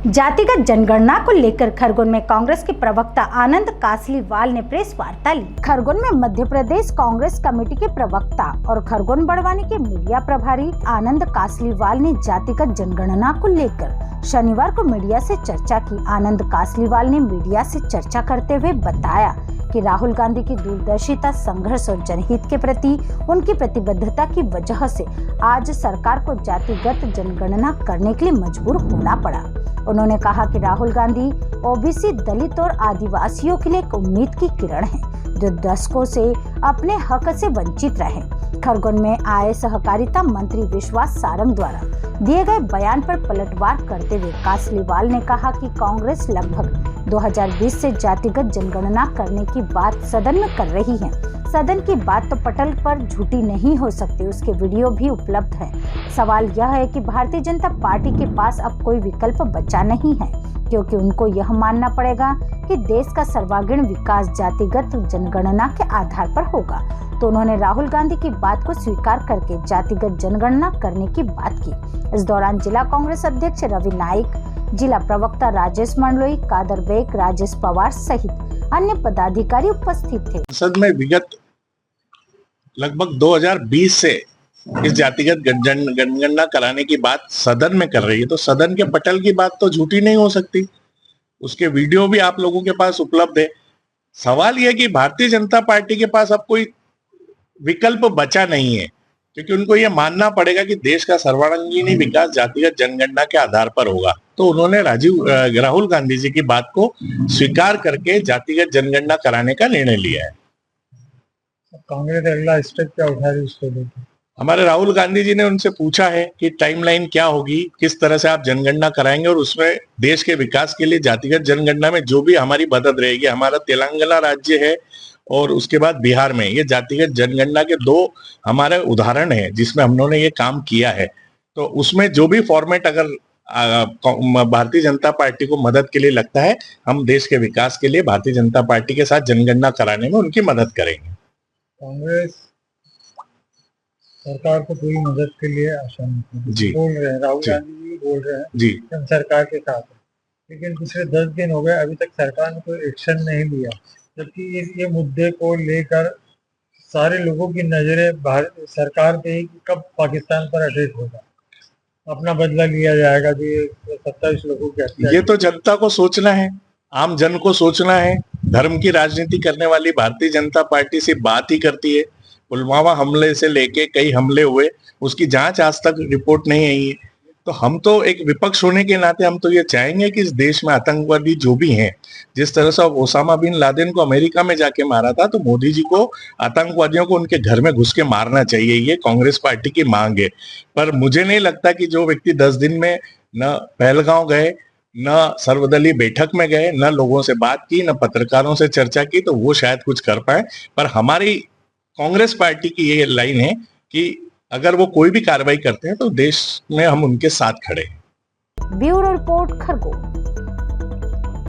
जातिगत जनगणना को लेकर खरगोन में कांग्रेस के प्रवक्ता आनंद कासलीवाल ने प्रेस वार्ता ली। खरगोन में मध्य प्रदेश कांग्रेस कमेटी के प्रवक्ता और खरगोन बड़वानी के मीडिया प्रभारी आनंद कासलीवाल ने जातिगत जनगणना को लेकर शनिवार को मीडिया से चर्चा की। आनंद कासलीवाल ने मीडिया से चर्चा करते हुए बताया कि राहुल गांधी की दूरदर्शिता, संघर्ष और जनहित के प्रति उनकी प्रतिबद्धता की वजह से आज सरकार को जातिगत जनगणना करने के लिए मजबूर होना पड़ा। उन्होंने कहा कि राहुल गांधी ओबीसी, दलित और आदिवासियों के लिए एक उम्मीद की किरण है, जो दशकों से अपने हक से वंचित रहे। खरगोन में आए सहकारिता मंत्री विश्वास सारंग द्वारा दिए गए बयान पर पलटवार करते हुए कासलीवाल ने कहा कि कांग्रेस लगभग 2020 से जातिगत जनगणना करने की बात सदन में कर रही है। सदन की बात तो पटल पर झूठी नहीं हो सकती, उसके वीडियो भी उपलब्ध है। सवाल यह है कि भारतीय जनता पार्टी के पास अब कोई विकल्प बचा नहीं है, क्योंकि उनको यह मानना पड़ेगा कि देश का सर्वांगीण विकास जातिगत जनगणना के आधार पर होगा। तो उन्होंने राहुल गांधी की बात को स्वीकार करके जातिगत जनगणना करने की बात की। इस दौरान जिला कांग्रेस अध्यक्ष रवि नाइक, जिला प्रवक्ता राजेश मंडलोई, कादर बेग, राजेश पवार सहित अन्य पदाधिकारी उपस्थित थे। संसद में विगत लगभग 2020 से इस जातिगत जनगणना कराने की बात सदन में कर रही है, तो सदन के पटल की बात तो झूठी नहीं हो सकती। उसके वीडियो भी आप लोगों के पास उपलब्ध है। सवाल यह कि भारतीय जनता पार्टी के पास अब कोई विकल्प बचा नहीं है, क्योंकि उनको यह मानना पड़ेगा कि देश का सर्वांगीण विकास जातिगत जनगणना के आधार पर होगा। तो उन्होंने राहुल गांधी जी की बात को स्वीकार करके जातिगत जनगणना कराने का निर्णय लिया है। कांग्रेस अगला स्टेप क्या उठा रही है? हमारे राहुल गांधी जी ने उनसे पूछा है कि टाइमलाइन क्या होगी, किस तरह से आप जनगणना कराएंगे, और उसमें देश के विकास के लिए जातिगत जनगणना में जो भी हमारी मदद रहेगी। हमारा तेलंगाना राज्य है और उसके बाद बिहार में ये जातिगत जनगणना के 2 हमारे उदाहरण है जिसमें हम लोगों ने ये काम किया है। तो उसमें जो भी फॉर्मेट अगर भारतीय जनता पार्टी को मदद के लिए लगता है, हम देश के विकास के लिए भारतीय जनता पार्टी के साथ जनगणना कराने में उनकी मदद करेंगे। कांग्रेस सरकार को पूरी मदद के लिए आसान बोल रहे हैं, राहुल गांधी जी बोल रहे हैं जी हम सरकार के साथ हैं, लेकिन पिछले 10 दिन हो गए, अभी तक सरकार ने कोई एक्शन नहीं लिया, जबकि ये मुद्दे को लेकर सारे लोगों की नजरें भारत सरकार पे ही कब पाकिस्तान पर अटैक होगा, अपना बदला लिया जाएगा। जो 27 लोगों की हत्या, ये तो जनता को सोचना है, आम जन को सोचना है। धर्म की राजनीति करने वाली भारतीय जनता पार्टी सिर्फ बात ही करती है। पुलवामा हमले से लेके कई हमले हुए, उसकी जांच आज तक रिपोर्ट नहीं आई है। तो हम तो एक विपक्ष होने के नाते हम तो ये चाहेंगे कि इस देश में आतंकवादी जो भी हैं, जिस तरह से ओसामा बिन लादेन को अमेरिका में जाके मारा था, तो मोदी जी को आतंकवादियों को उनके घर में घुस के मारना चाहिए। ये कांग्रेस पार्टी की मांग है। पर मुझे नहीं लगता कि जो व्यक्ति 10 दिन में न पहलगांव गए, न सर्वदलीय बैठक में गए, न लोगों से बात की, न पत्रकारों से चर्चा की, तो वो शायद कुछ कर पाए। पर हमारी कांग्रेस पार्टी की ये लाइन है कि अगर वो कोई भी कार्रवाई करते हैं तो देश में हम उनके साथ खड़े हैं। Bureau report, Khargone.